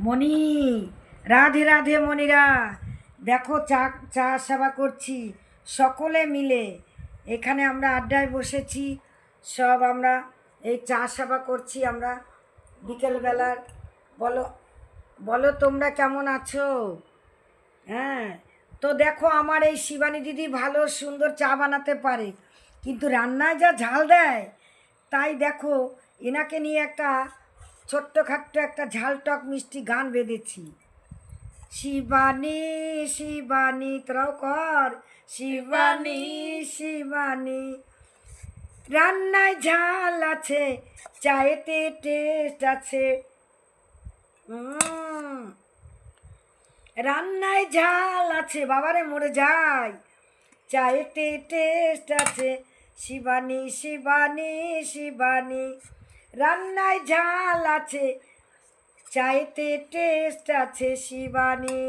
মণি, রাধে রাধে মণিরা। দেখো চা চা সেবা করছি সকলে মিলে। এখানে আমরা আড্ডায় বসেছি, সব আমরা এই চা সেবা করছি আমরা বিকেলবেলার। বলো বলো তোমরা কেমন আছো? হ্যাঁ, তো দেখো আমার এই শিবানী দিদি ভালো সুন্দর চা বানাতে পারে, কিন্তু রান্নায় যা ঝাল দেয়, তাই দেখো এনাকে নিয়ে একটা ছোট্টখাট্ট একটা ঝাল টক মিষ্টি গান বেঁধেছি। শিবানী শিবানী তোরাও কর, শিবানী শিবানী, রান্নায় ঝাল আছে, চায়েতে টেস্ট আছে। রান্নায় ঝাল আছে, বাবারে মরে যায়, চায়েতে টেস্ট আছে। শিবানী শিবানী শিবানী, রান্নায় ঝাল আছে, চায়েতে টেস্ট আছে শিবানী।